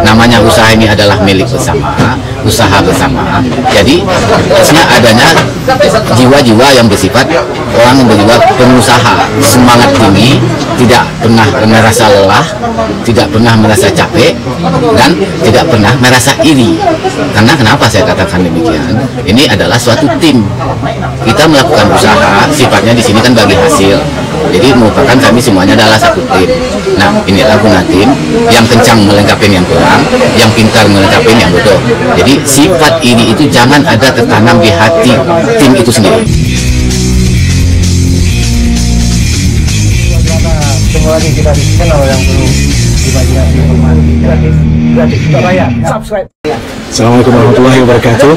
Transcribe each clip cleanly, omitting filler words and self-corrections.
namanya usaha ini adalah milik bersama, usaha bersama. Jadi harusnya adanya jiwa-jiwa yang bersifat orang yang berjiwa pengusaha, semangat tinggi, tidak pernah merasa lelah, tidak pernah merasa capek, dan tidak pernah merasa iri. Karena kenapa saya katakan demikian? Ini adalah suatu tim. Kita melakukan usaha, sifatnya di sini kan bagi hasil. Jadi merupakan kami semuanya adalah satu tim. Nah, inilah guna tim yang kencang melengkapi yang kurang, yang pintar melengkapi yang bodoh. Jadi sifat iri itu jangan ada tertanam di hati tim itu sendiri. Semua lagi kita di channel yang perlu dibagikan informasi gratis bayar subscribe. Assalamualaikum warahmatullahi wabarakatuh.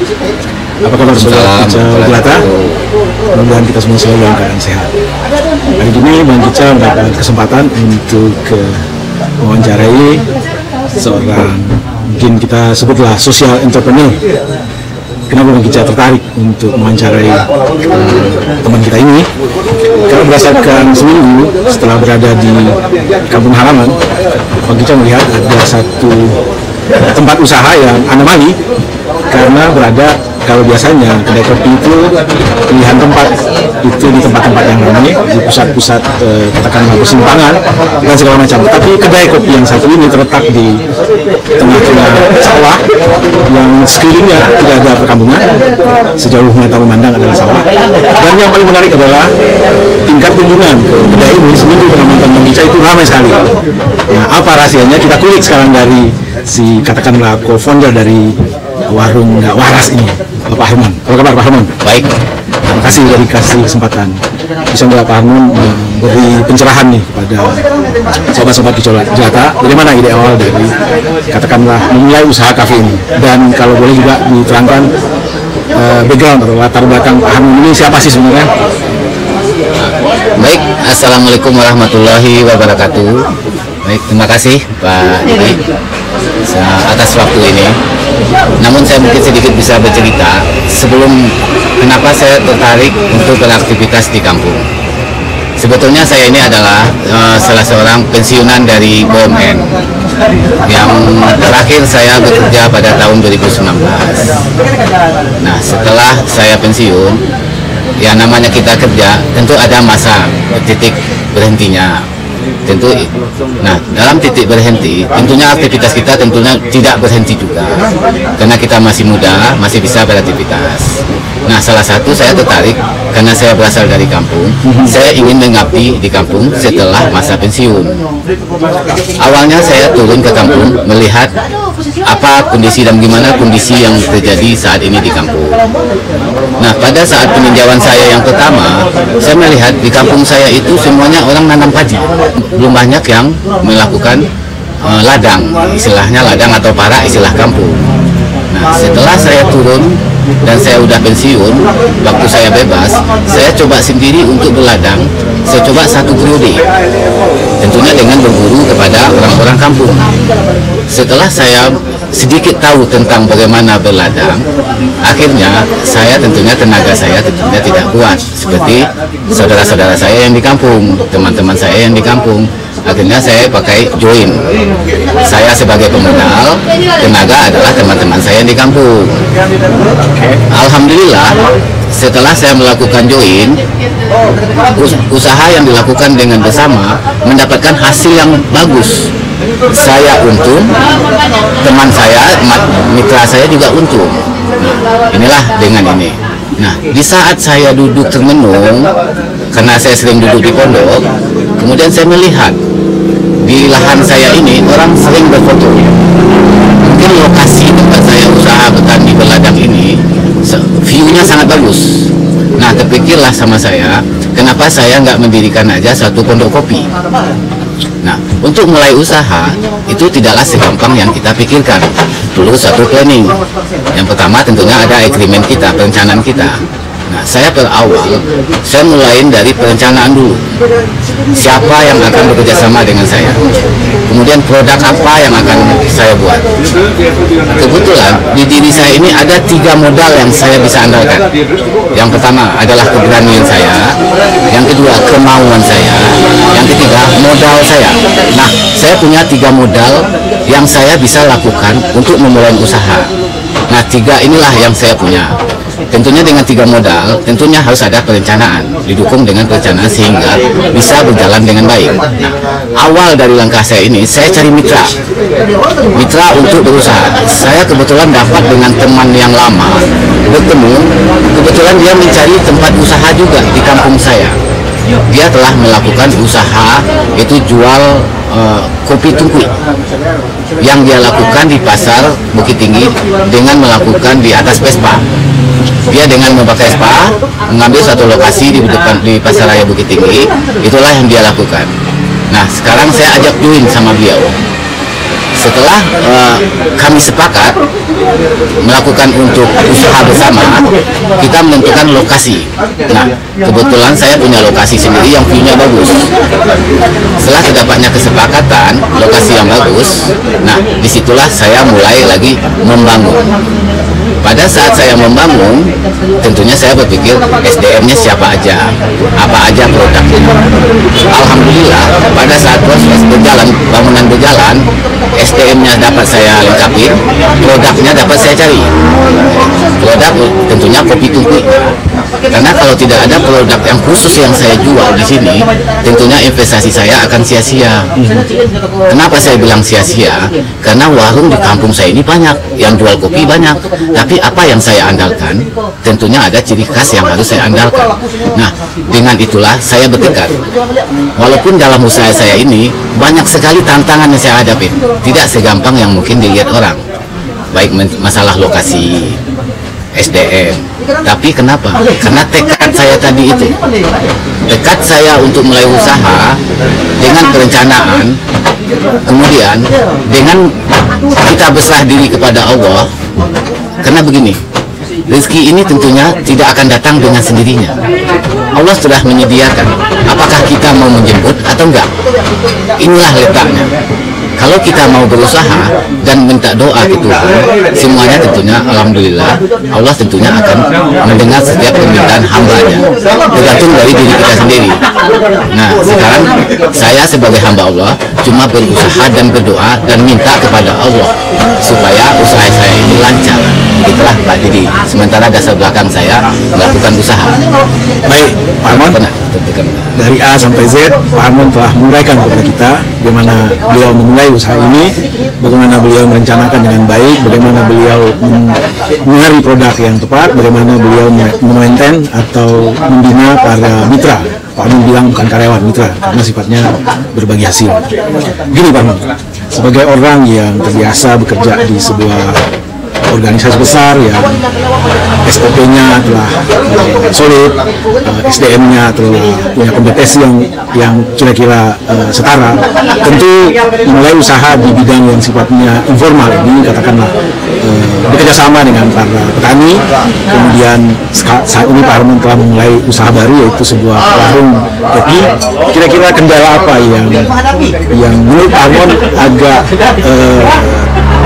Apa kabar saudara Kicau Jelata? Mudah-mudahan kita semua selalu dalam keadaan sehat. Hari ini Bang Kicau mendapat kesempatan untuk mewawancarai seorang, mungkin kita sebutlah social entrepreneur. Kenapa Bang Kicau tertarik untuk mewawancarai teman kita ini? Karena berdasarkan seminggu setelah berada di kampung halaman, Bang Kicau melihat ada satu tempat usaha yang anomali, karena berada, kalau biasanya kedai kopi itu pilihan tempat itu di tempat-tempat yang ramai, di pusat-pusat katakanlah persimpangan dan segala macam. Tapi kedai kopi yang satu ini terletak di tengah-tengah sawah yang sekelilingnya tidak ada perkampungan, sejauh mata memandang adalah sawah. Dan yang paling menarik adalah tingkat kunjungan ke kedai ini seminggu pengamatan Bang Kicau itu ramai sekali. Nah, apa rahasianya? Kita kulik sekarang dari si katakanlah co-founder dari warung nggak waras ini, Pak Herman. Apa kabar Pak Herman? Baik. Terima kasih sudah dikasih kesempatan. Bisa nggak Pak Herman memberi pencerahan nih kepada sobat-sobat Kicau Jelata, bagaimana ide awal dari katakanlah memulai usaha kafe ini, dan kalau boleh juga diterangkan background atau latar belakang Pak Herman ini siapa sih sebenarnya? Baik, assalamualaikum warahmatullahi wabarakatuh. Baik, terima kasih Pak Didi atas waktu ini. Namun saya mungkin sedikit bisa bercerita sebelum kenapa saya tertarik untuk beraktivitas di kampung. Sebetulnya saya ini adalah salah seorang pensiunan dari BUMN yang terakhir saya bekerja pada tahun 2019. Nah, setelah saya pensiun, ya namanya kita kerja tentu ada masa titik berhentinya. Tentu, nah dalam titik berhenti, tentunya aktivitas kita tentunya tidak berhenti juga, karena kita masih muda, masih bisa beraktivitas. Nah, salah satu saya tertarik karena saya berasal dari kampung, saya ingin mengabdi di kampung setelah masa pensiun. Awalnya saya turun ke kampung melihat apa kondisi dan gimana kondisi yang terjadi saat ini di kampung. Nah, pada saat peninjauan saya yang pertama, saya melihat di kampung saya itu semuanya orang nanam padi. Belum banyak yang melakukan ladang, istilahnya ladang atau para istilah kampung. Nah, setelah saya turun dan saya udah pensiun, waktu saya bebas, saya coba sendiri untuk berladang. Saya coba satu periode, tentunya dengan berguru kepada orang-orang kampung. Setelah saya sedikit tahu tentang bagaimana berladang, akhirnya saya tentunya tenaga saya tentunya tidak kuat seperti saudara-saudara saya yang di kampung, teman-teman saya yang di kampung. Akhirnya saya pakai join. Saya sebagai pemodal, tenaga adalah teman-teman saya yang di kampung. Alhamdulillah, setelah saya melakukan join, usaha yang dilakukan dengan bersama mendapatkan hasil yang bagus. Saya untung, teman saya, mitra saya juga untung. Nah, inilah dengan ini. Nah, di saat saya duduk termenung, karena saya sering duduk di pondok, kemudian saya melihat di lahan saya ini orang sering berfoto. Mungkin lokasi tempat saya usaha petani berladang ini view-nya sangat bagus. Nah, terpikirlah sama saya, kenapa saya nggak mendirikan aja satu pondok kopi. Nah, untuk mulai usaha itu tidaklah segampang yang kita pikirkan. Perlu satu planning. Yang pertama tentunya ada agreement kita, perencanaan kita. Nah, saya berawal, saya mulai dari perencanaan dulu. Siapa yang akan bekerja sama dengan saya? Kemudian produk apa yang akan saya saya buat. Kebetulan di diri saya ini ada 3 modal yang saya bisa andalkan. Yang pertama adalah keberanian saya, yang kedua kemauan saya, yang ketiga modal saya. Nah, saya punya 3 modal yang saya bisa lakukan untuk memulai usaha. Nah, 3 inilah yang saya punya. Tentunya dengan 3 modal, tentunya harus ada perencanaan, didukung dengan perencanaan sehingga bisa berjalan dengan baik. Nah, awal dari langkah saya ini, saya cari mitra untuk berusaha. Saya kebetulan dapat dengan teman yang lama, bertemu, kebetulan dia mencari tempat usaha juga di kampung saya. Dia telah melakukan usaha, itu jual kopi tungku yang dia lakukan di pasar Bukit Tinggi dengan melakukan di atas Vespa. Dia dengan memakai Vespa mengambil satu lokasi di depan di Pasar Raya Bukit Tinggi, itulah yang dia lakukan. Nah, sekarang saya ajak join sama beliau. Setelah kami sepakat melakukan untuk usaha bersama, kita menentukan lokasi. Nah, kebetulan saya punya lokasi sendiri yang view-nya bagus. Setelah terdapatnya kesepakatan lokasi yang bagus, nah disitulah saya mulai lagi membangun. Pada saat saya membangun, tentunya saya berpikir SDM-nya siapa aja, apa aja produknya. Alhamdulillah, pada saat proses berjalan, bangunan berjalan, SDM-nya dapat saya lengkapi, produknya dapat saya cari. Produk tentunya kopi tungku. Karena kalau tidak ada produk yang khusus yang saya jual di sini, tentunya investasi saya akan sia-sia. Kenapa saya bilang sia-sia? Karena warung di kampung saya ini banyak, yang jual kopi banyak. Tapi apa yang saya andalkan? Tentunya ada ciri khas yang harus saya andalkan. Nah, dengan itulah saya bertekad. Walaupun dalam usaha saya ini banyak sekali tantangan yang saya hadapi, tidak segampang yang mungkin dilihat orang. Baik masalah lokasi, SDM. Tapi kenapa? Karena tekad saya tadi itu. Tekad saya untuk mulai usaha dengan perencanaan, kemudian dengan kita berserah diri kepada Allah. Karena begini, rezeki ini tentunya tidak akan datang dengan sendirinya. Allah sudah menyediakan. Apakah kita mau menjemput atau enggak? Inilah letaknya. Kalau kita mau berusaha dan minta doa ke Tuhan, semuanya tentunya alhamdulillah Allah tentunya akan mendengar setiap permintaan hamba-Nya, tergantung dari diri kita sendiri. Nah, sekarang saya sebagai hamba Allah cuma berusaha dan berdoa dan minta kepada Allah supaya usaha saya ini lancar. Itulah Pak Didi. Sementara dasar belakang saya melakukan usaha. Baik, Pak Armon, dari A sampai Z, Pak Armon telah menguraikan kepada kita bagaimana beliau memulai usaha ini, bagaimana beliau merencanakan dengan baik, bagaimana beliau mencari produk yang tepat, bagaimana beliau memaintain atau membina para mitra. Pak Armon bilang bukan karyawan, mitra, karena sifatnya berbagi hasil. Gini Pak Armon, sebagai orang yang terbiasa bekerja di sebuah organisasi besar yang SOP-nya telah solid, SDM-nya telah punya kompetensi yang kira-kira setara, tentu mulai usaha di bidang yang sifatnya informal ini, katakanlah bekerja sama dengan para petani, kemudian saat ini Pak Armon telah memulai usaha baru yaitu sebuah warung kopi. Kira-kira kendala apa yang menurut Pak Armon agak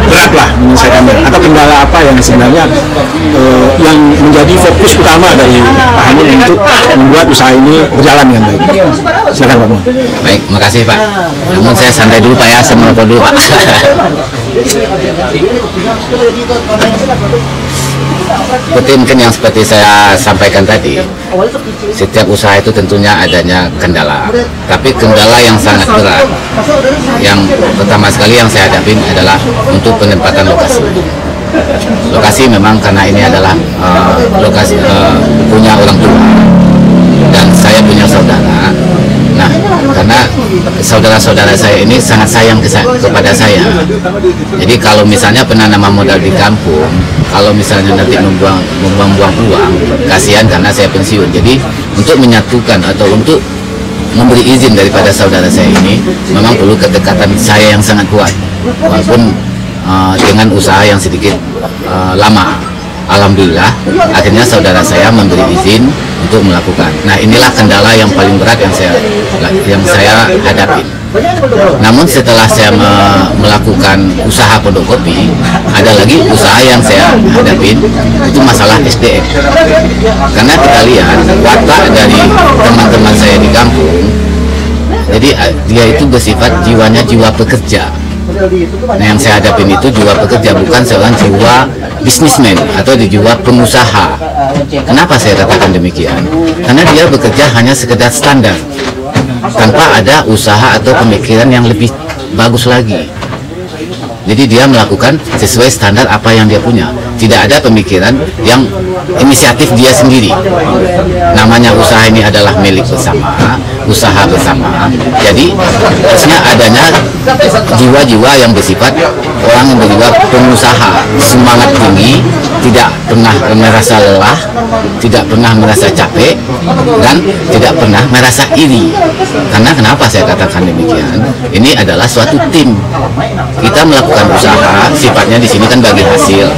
berat lah menyelesaikannya, atau kendala apa yang sebenarnya yang menjadi fokus utama dari Pak Armon untuk membuat usaha ini berjalan dengan baik? Silakan Pak Armon. Baik, makasih Pak. Namun saya santai dulu Pak ya, saya merokok dulu Pak. Seperti mungkin yang seperti saya sampaikan tadi, setiap usaha itu tentunya adanya kendala, tapi kendala yang sangat berat. Yang pertama sekali yang saya hadapin adalah untuk penempatan lokasi. Lokasi memang karena ini adalah lokasi punya orang tua dan saya punya saudara. Nah, karena saudara-saudara saya ini sangat sayang kepada saya. Jadi kalau misalnya penanaman modal di kampung, kalau misalnya nanti membuang-buang uang, kasihan karena saya pensiun. Jadi untuk menyatukan atau untuk memberi izin daripada saudara saya ini, memang perlu ketekatan saya yang sangat kuat. Walaupun dengan usaha yang sedikit lama. Alhamdulillah, akhirnya saudara saya memberi izin untuk melakukan. Nah, inilah kendala yang paling berat yang saya hadapi. Namun setelah saya melakukan usaha pondok kopi, ada lagi usaha yang saya hadapin, itu masalah SDM. Karena kita lihat watak dari teman-teman saya di kampung, jadi dia itu bersifat jiwanya jiwa pekerja. Nah, yang saya hadapin itu jiwa pekerja, bukan seorang jiwa bisnismen atau jiwa pengusaha. Kenapa saya katakan demikian? Karena dia bekerja hanya sekedar standar, tanpa ada usaha atau pemikiran yang lebih bagus lagi. Jadi dia melakukan sesuai standar apa yang dia punya. Tidak ada pemikiran yang inisiatif dia sendiri. Namanya usaha ini adalah milik bersama, usaha bersama. Jadi harusnya adanya jiwa-jiwa yang bersifat orang yang berjiwa pengusaha, semangat tinggi, tidak pernah merasa lelah, tidak pernah merasa capek, dan tidak pernah merasa iri. Karena kenapa saya katakan demikian? Ini adalah suatu tim. Kita melakukan usaha, sifatnya di sini kan bagi hasil.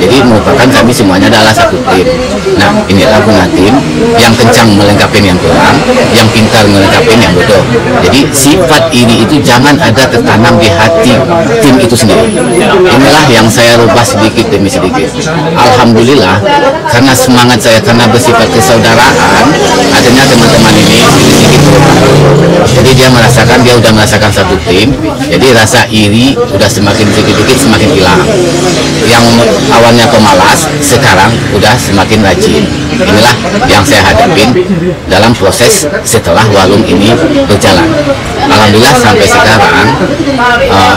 Jadi merupakan kami semuanya adalah satu tim. Nah, inilah guna tim yang kencang melengkapi yang kurang, yang pintar melengkapi yang bodoh. Jadi sifat iri itu jangan ada tertanam di hati tim itu sendiri. Inilah yang saya rubah sedikit demi sedikit. Alhamdulillah, karena semangat saya, karena bersifat kesaudaraan, adanya teman-teman ini sedikit berubah. Jadi dia udah merasakan satu tim. Jadi rasa iri udah semakin sedikit-sedikit semakin hilang. Yang awalnya pemalas, sekarang udah semakin rajin. Inilah yang saya hadapin dalam proses setelah warung ini berjalan. Alhamdulillah sampai sekarang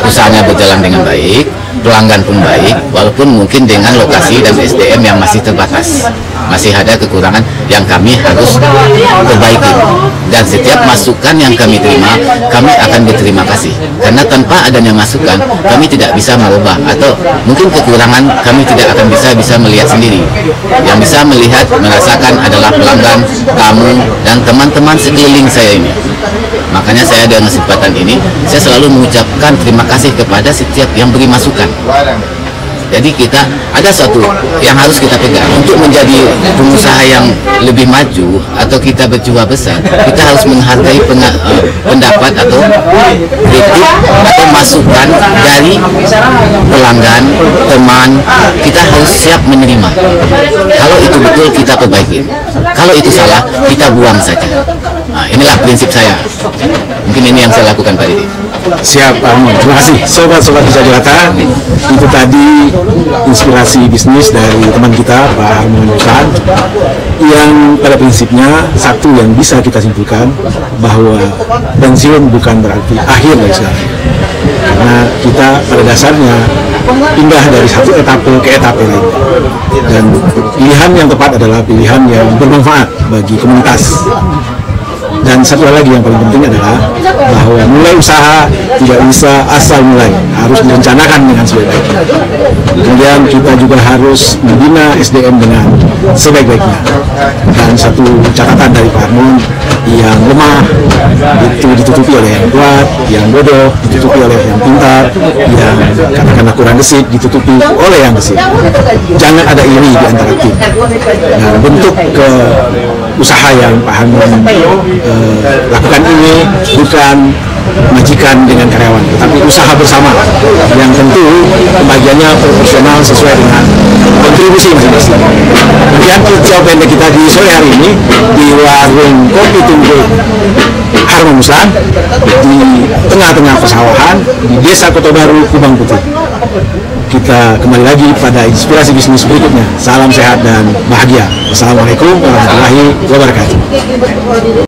usahanya berjalan dengan baik, pelanggan pun baik, walaupun mungkin dengan lokasi dan SDM yang masih terbatas. Masih ada kekurangan yang kami harus perbaiki. Dan setiap masukan yang kami terima, kami akan berterima kasih. Karena tanpa adanya masukan, kami tidak bisa merubah, atau mungkin kekurangan kami tidak akan bisa melihat sendiri. Yang bisa melihat, merasakan adalah pelanggan, tamu, dan teman-teman sekeliling saya ini. Makanya saya dengan kesempatan ini, saya selalu mengucapkan terima kasih kepada setiap yang beri masukan. Jadi kita ada suatu yang harus kita pegang untuk menjadi pengusaha yang lebih maju atau kita berjiwa besar. Kita harus menghargai pendapat atau kritik atau masukan dari pelanggan, teman. Kita harus siap menerima. Kalau itu betul kita perbaiki. Kalau itu salah kita buang saja. Nah, inilah prinsip saya. Mungkin ini yang saya lakukan Pak Didi. Siap, Pak Armon. Terima kasih sobat-sobat Bisa Jelata. Itu tadi inspirasi bisnis dari teman kita Pak Armon Yusan, yang pada prinsipnya satu yang bisa kita simpulkan, bahwa pensiun bukan berarti akhir dari segalanya. Karena kita pada dasarnya pindah dari satu etape ke etape lain, dan pilihan yang tepat adalah pilihan yang bermanfaat bagi komunitas. Dan satu hal lagi yang paling penting adalah bahwa mulai usaha tidak bisa asal mulai, harus direncanakan dengan sebaik-baiknya. Kemudian kita juga harus membina SDM dengan sebaik-baiknya. Dan satu catatan dari Pak Armon, yang lemah itu ditutupi oleh yang kuat, yang bodoh ditutupi oleh yang pintar, yang katakanlah kurang gesit ditutupi oleh yang gesit. Jangan ada iri di antara tim. Nah, bentuk ke usaha yang Pak Armon lakukan ini bukan majikan dengan karyawan, tetapi usaha bersama yang tentu pembagiannya proporsional sesuai dengan kontribusi masing-masing. Kemudian kicau pendek kita di sore hari ini di warung kopi Tunggul Armon Yusan di tengah-tengah pesawahan di Desa Kota Baru, Kubang Putih. Kita kembali lagi pada inspirasi bisnis berikutnya. Salam sehat dan bahagia. Wassalamualaikum warahmatullahi wabarakatuh.